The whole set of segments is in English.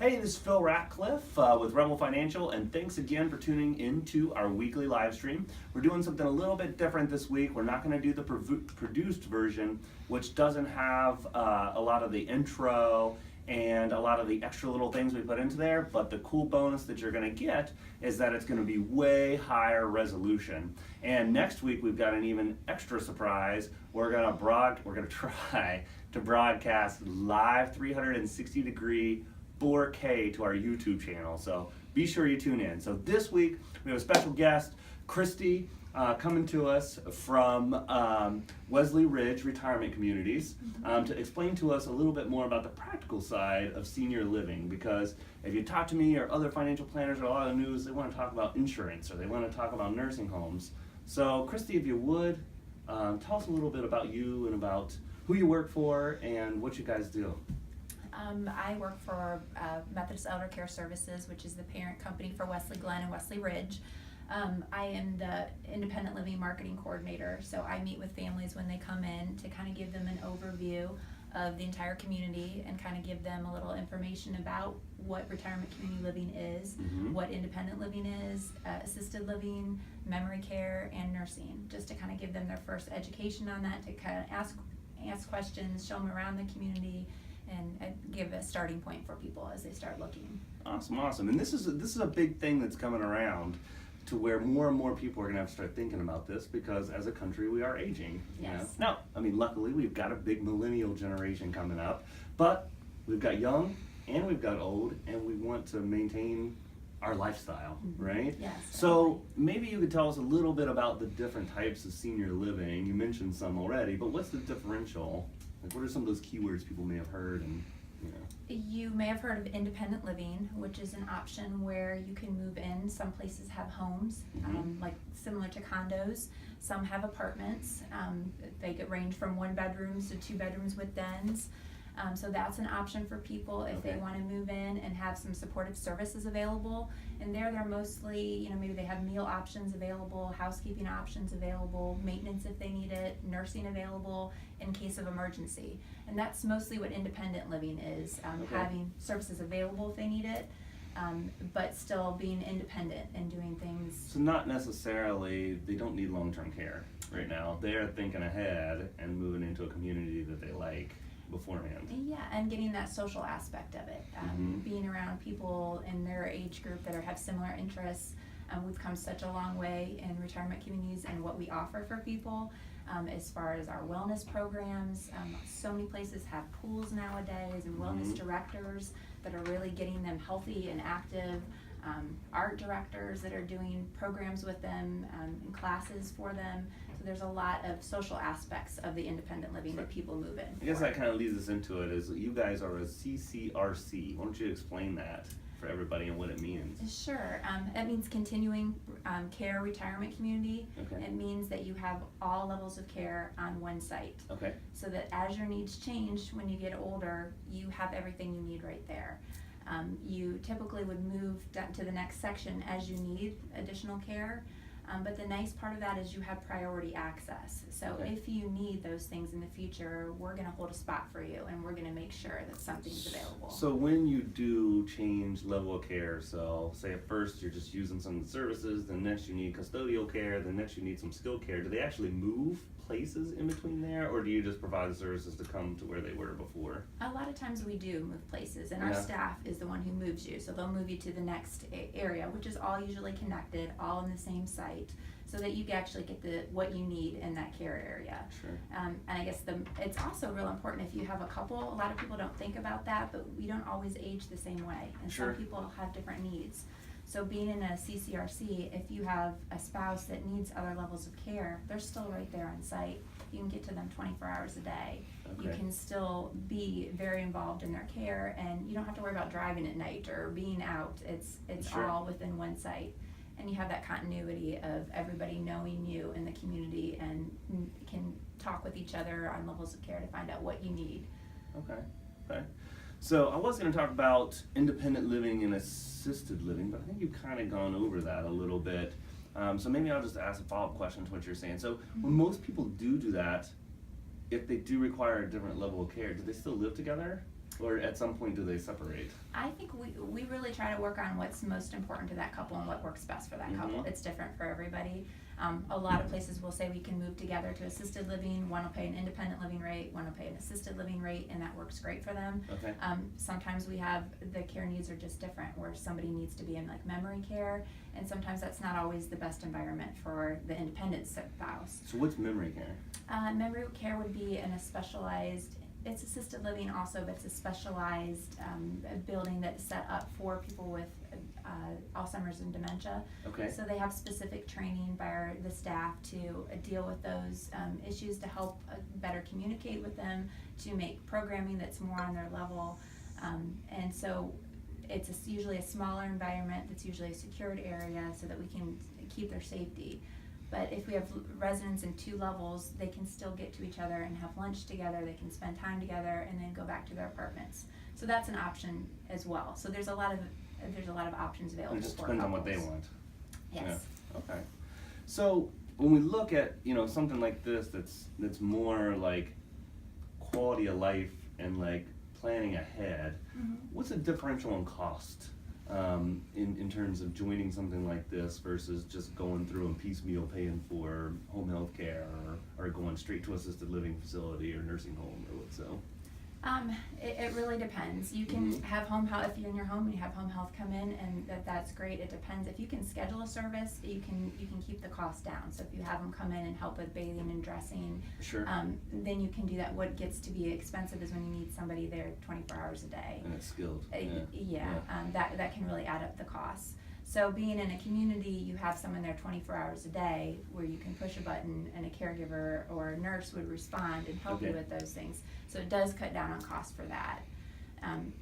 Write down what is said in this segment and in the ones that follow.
Hey, this is Phil Ratcliffe with Rebel Financial, and thanks again for tuning into our weekly live stream. We're doing something a little bit different this week. We're not going to do the produced version, which doesn't have a lot of the intro and a lot of the extra little things we put into there, but the cool bonus that you're going to get is that it's going to be way higher resolution. And next week we've got an even extra surprise. We're going to try to broadcast live 360-degree 4K to our YouTube channel, so be sure you tune in. So this week we have a special guest, Kristi, coming to us from Wesley Ridge Retirement Communities to explain to us a little bit more about the practical side of senior living, because if you talk to me or other financial planners or a lot of news, they want to talk about insurance or they want to talk about nursing homes. So Kristi, if you would, tell us a little bit about you and about who you work for and what you guys do. I work for Methodist Elder Care Services, which is the parent company for Wesley Glen and Wesley Ridge. I am the independent living marketing coordinator, so I meet with families when they come in to kind of give them an overview of the entire community and kind of give them a little information about what retirement community living is, what independent living is, assisted living, memory care, and nursing, just to kind of give them their first education on that, to kind of ask questions, show them around the community, and give a starting point for people as they start looking. Awesome. And this is a big thing that's coming around to where more and more people are going to have to start thinking about this, because as a country we are aging. Yes. Now, I mean, luckily we've got a big millennial generation coming up, but we've got young and we've got old, and we want to maintain our lifestyle, right? Yes. So maybe you could tell us a little bit about the different types of senior living. You mentioned some already, but what's the differential? Like, what are some of those keywords people may have heard? And you may have heard of independent living, which is an option where you can move in. Some places have homes, like similar to condos. Some have apartments. They could range from 1 bedrooms to 2 bedrooms with dens. So that's an option for people if they want to move in and have some supportive services available. And they're mostly, maybe they have meal options available, housekeeping options available, maintenance if they need it, nursing available in case of emergency. And that's mostly what independent living is, having services available if they need it, but still being independent and doing things. So not necessarily, they don't need long-term care right now. They're thinking ahead and moving into a community that they like beforehand. Yeah, and getting that social aspect of it, being around people in their age group that have similar interests. We've come such a long way in retirement communities and what we offer for people, as far as our wellness programs. So many places have pools nowadays and wellness directors that are really getting them healthy and active. Art directors that are doing programs with them and classes for them. So there's a lot of social aspects of the independent living that people move in. I guess that kind of leads us into it, is you guys are a CCRC. Why don't you explain that for everybody and what it means? Sure. It means continuing care retirement community. It means that you have all levels of care on one site. So that as your needs change when you get older, you have everything you need right there. You typically would move to the next section as you need additional care, but the nice part of that is you have priority access. So if you need those things in the future, we're going to hold a spot for you, and we're going to make sure that something's available. So when you do change level of care, so say at first you're just using some of the services, then next you need custodial care, then next you need some skilled care, do they actually move places in between there, or do you just provide the services to come to where they were before? A lot of times we do move places, and our staff is the one who moves you, so they'll move you to the next area, which is all usually connected, all in the same site, so that you can actually get what you need in that care area. And I guess it's also real important if you have a couple. A lot of people don't think about that, but we don't always age the same way, and some people have different needs. So being in a CCRC, if you have a spouse that needs other levels of care, they're still right there on site. You can get to them 24 hours a day. You can still be very involved in their care, and you don't have to worry about driving at night or being out. It's all within one site. And you have that continuity of everybody knowing you in the community and can talk with each other on levels of care to find out what you need. Okay. So I was going to talk about independent living and assisted living, but I think you've kind of gone over that a little bit. So maybe I'll just ask a follow-up question to what you're saying. So when most people do that, if they do require a different level of care, do they still live together? Or at some point do they separate? I think we really try to work on what's most important to that couple and what works best for that couple. It's different for everybody. A lot of places will say we can move together to assisted living. One will pay an independent living rate, one will pay an assisted living rate, and that works great for them. Okay. Sometimes we have the care needs are just different, where somebody needs to be in like memory care, and sometimes that's not always the best environment for the independent spouse. So what's memory care? Memory care would be in a specialized, it's assisted living also, but it's a specialized building that's set up for people with Alzheimer's and dementia. Okay. So they have specific training by the staff to deal with those issues, to help better communicate with them, to make programming that's more on their level. And so it's usually a smaller environment that's usually a secured area so that we can keep their safety. But if we have residents in 2 levels, they can still get to each other and have lunch together, they can spend time together, and then go back to their apartments. So that's an option as well. So there's a lot of options available for It just depends on what they want. Yes. Yeah. Okay. So when we look at, something like this that's more like quality of life and like planning ahead, what's the differential in cost in terms of joining something like this versus just going through and piecemeal paying for home health care or going straight to assisted living facility or nursing home or what so? It really depends. You can have home health, if you're in your home and you have home health come in, and that's great. It depends. If you can schedule a service, you can keep the cost down. So if you have them come in and help with bathing and dressing, Sure. Then you can do that. What gets to be expensive is when you need somebody there 24 hours a day. And it's skilled. That can really add up the costs. So being in a community, you have someone there 24 hours a day where you can push a button and a caregiver or a nurse would respond and help you with those things. So it does cut down on cost for that.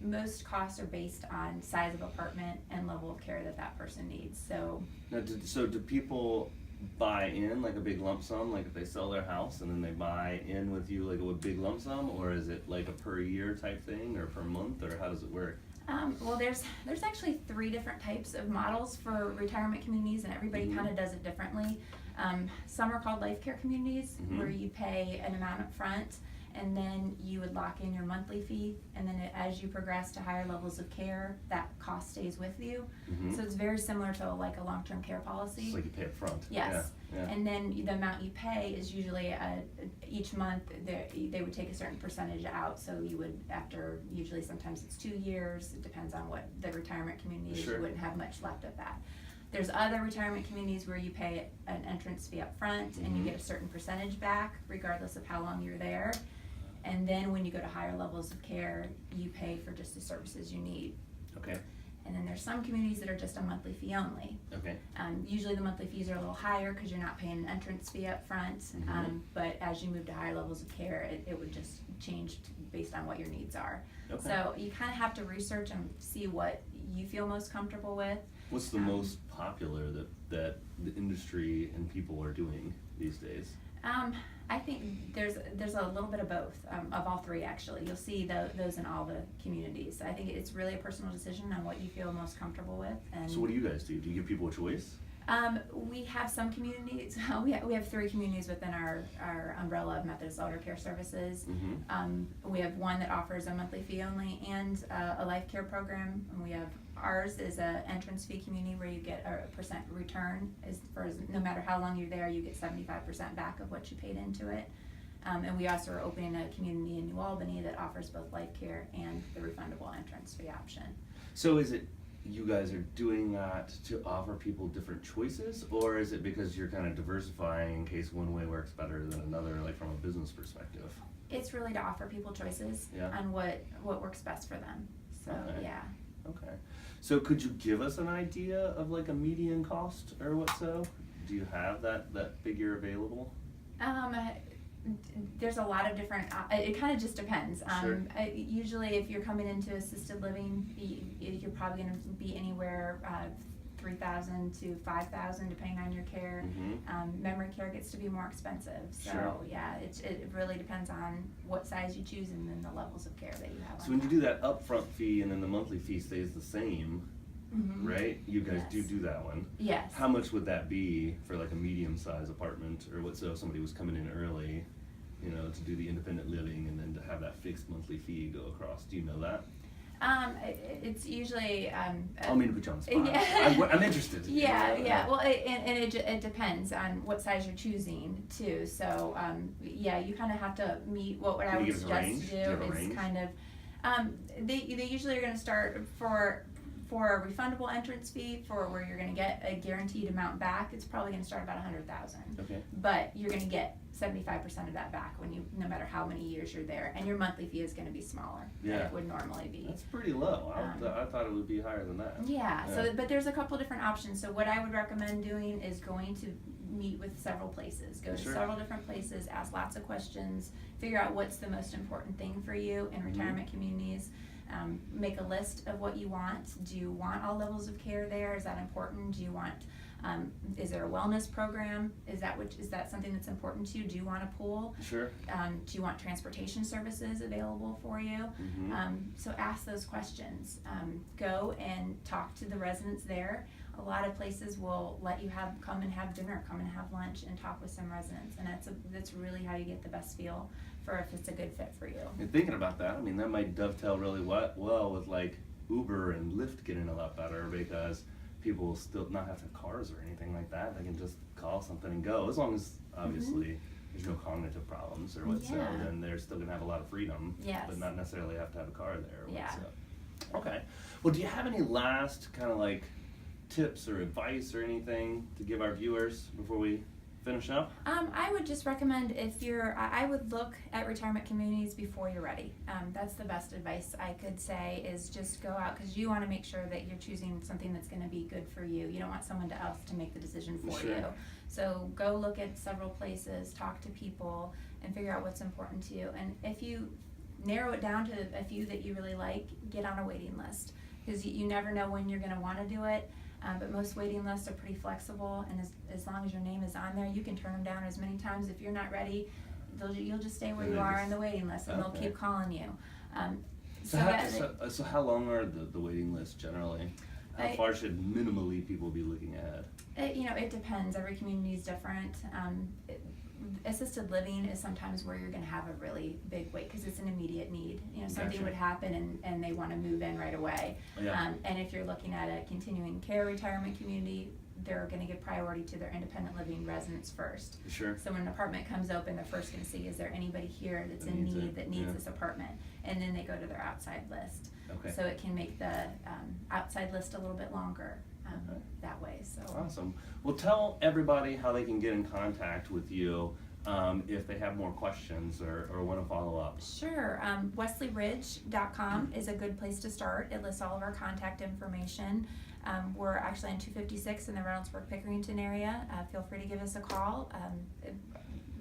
Most costs are based on size of apartment and level of care that person needs. So Now, do people buy in like a big lump sum, like if they sell their house and then they buy in with you like a big lump sum, or is it like a per year type thing or per month, or how does it work? Well, there's actually 3 different types of models for retirement communities, and everybody kind of does it differently. Some are called life care communities, where you pay an amount up front, and then you would lock in your monthly fee, and then as you progress to higher levels of care, that cost stays with you. So it's very similar to like a long-term care policy. It's like you pay up front. Yes. Yeah. And then the amount you pay is usually each month they would take a certain percentage out. So you would, after usually sometimes it's 2 years, it depends on what the retirement community is. Sure. You wouldn't have much left of that. There's other retirement communities where you pay an entrance fee up front and you get a certain percentage back regardless of how long you're there. And then when you go to higher levels of care, you pay for just the services you need. Okay. And then there's some communities that are just a monthly fee only. Okay. Usually the monthly fees are a little higher because you're not paying an entrance fee up front. But as you move to higher levels of care, it would just change based on what your needs are. Okay. So you kind of have to research and see what you feel most comfortable with. What's the most popular that the industry and people are doing these days? I think there's a little bit of both, of all 3 actually. You'll see those in all the communities. I think it's really a personal decision on what you feel most comfortable with. And So what do you guys do? Do you give people a choice? We have some communities, we have 3 communities within our umbrella of Methodist Elder Care Services. We have one that offers a monthly fee only and a life care program, and we have ours is a entrance fee community where you get a percent return. No matter how long you're there, you get 75% back of what you paid into it. And we also are opening a community in New Albany that offers both life care and the refundable entrance fee option. So is it you guys are doing that to offer people different choices, or is it because you're kind of diversifying in case one way works better than another, like from a business perspective? It's really to offer people choices on what works best for them. So Okay. So could you give us an idea of like a median cost or what so? Do you have that figure available? There's a lot of different, it kind of just depends. Sure. Usually if you're coming into assisted living, you're probably going to be anywhere $3,000 to $5,000 depending on your care. Memory care gets to be more expensive. So Sure. It really depends on what size you choose and then the levels of care that you have. So when you do that upfront fee and then the monthly fee stays the same, right? You guys do that one. Yes. How much would that be for like a medium-sized apartment, or what? So if somebody was coming in early. you know, to do the independent living and then to have that fixed monthly fee go across. Do you know that? It's usually. I don't mean to put you on the spot. Yeah. I'm interested. Yeah. Well, it depends on what size you're choosing too. So, you kind of have to meet what I would suggest to do is kind of. They usually are going to start for a refundable entrance fee for where you're going to get a guaranteed amount back. It's probably going to start about $100,000. Okay. But you're going to get 75% of that back no matter how many years you're there, and your monthly fee is going to be smaller than it would normally be. That's pretty low. I thought it would be higher than that. Yeah. So, but there's a couple different options. So what I would recommend doing is going to meet with several places. Go to several different places, ask lots of questions, figure out what's the most important thing for you in retirement communities. Make a list of what you want. Do you want all levels of care there? Is that important? Do you want, is there a wellness program? Is that something that's important to you? Do you want a pool? Sure. Do you want transportation services available for you? So ask those questions. Go and talk to the residents there. A lot of places will let you come and have dinner, come and have lunch, and talk with some residents, and that's really how you get the best feel for if it's a good fit for you. And thinking about that, I mean, that might dovetail really well with like Uber and Lyft getting a lot better because people will still not have to have cars or anything like that. They can just call something and go, as long as obviously there's no cognitive problems or whatsoever. Then they're still gonna have a lot of freedom, but not necessarily have to have a car there. Okay. Well, do you have any last kind of like tips or advice or anything to give our viewers before we finish up? I would just recommend I would look at retirement communities before you're ready. That's the best advice I could say is just go out because you want to make sure that you're choosing something that's going to be good for you. You don't want someone else to make the decision for you. So go look at several places, talk to people, and figure out what's important to you. And if you narrow it down to a few that you really like, get on a waiting list because you never know when you're going to want to do it. But most waiting lists are pretty flexible, and as long as your name is on there, you can turn them down as many times. If you're not ready, you'll just stay where you are on the waiting list, and they'll keep calling you. So how long are the waiting lists generally? How far should minimally people be looking ahead? It depends. Every community is different. Assisted living is sometimes where you're going to have a really big wait because it's an immediate need. Something would happen and they want to move in right away. And if you're looking at a continuing care retirement community, they're going to give priority to their independent living residents first. Sure. So when an apartment comes open, they're first going to see, is there anybody here that's in need that needs this apartment? And then they go to their outside list. Okay. So it can make the outside list a little bit longer that way. So awesome. Well, tell everybody how they can get in contact with you if they have more questions or want to follow up. Sure. WesleyRidge.com is a good place to start. It lists all of our contact information. We're actually in 256 in the Reynoldsburg Pickerington area. Feel free to give us a call.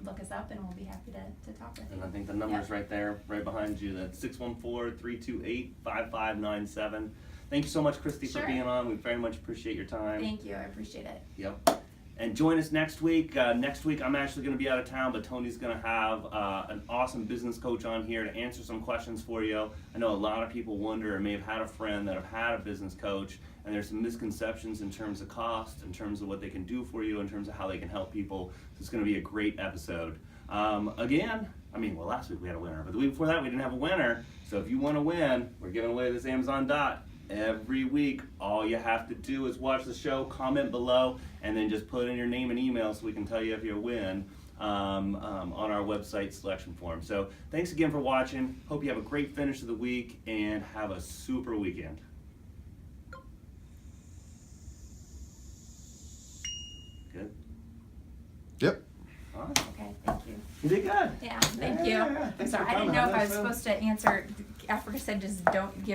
Look us up and we'll be happy to talk with you. And I think the number's right there, right behind you. That's 614-328-5597. Thank you so much, Kristi, for being on. We very much appreciate your time. Thank you. I appreciate it. Yep. And join us next week. Next week, I'm actually going to be out of town, but Tony's going to have an awesome business coach on here to answer some questions for you. I know a lot of people wonder or may have had a friend that have had a business coach, and there's some misconceptions in terms of cost, in terms of what they can do for you, in terms of how they can help people. So it's going to be a great episode. Last week we had a winner, but the week before that we didn't have a winner. So if you want to win, we're giving away this Amazon Dot every week. All you have to do is watch the show, comment below, and then just put in your name and email so we can tell you if you win on our website selection form. So thanks again for watching. Hope you have a great finish of the week and have a super weekend. Good? Yep. Awesome. Okay, thank you. You did good. Yeah, thank you. I'm sorry, I didn't know if I was supposed to answer. Africa said just don't give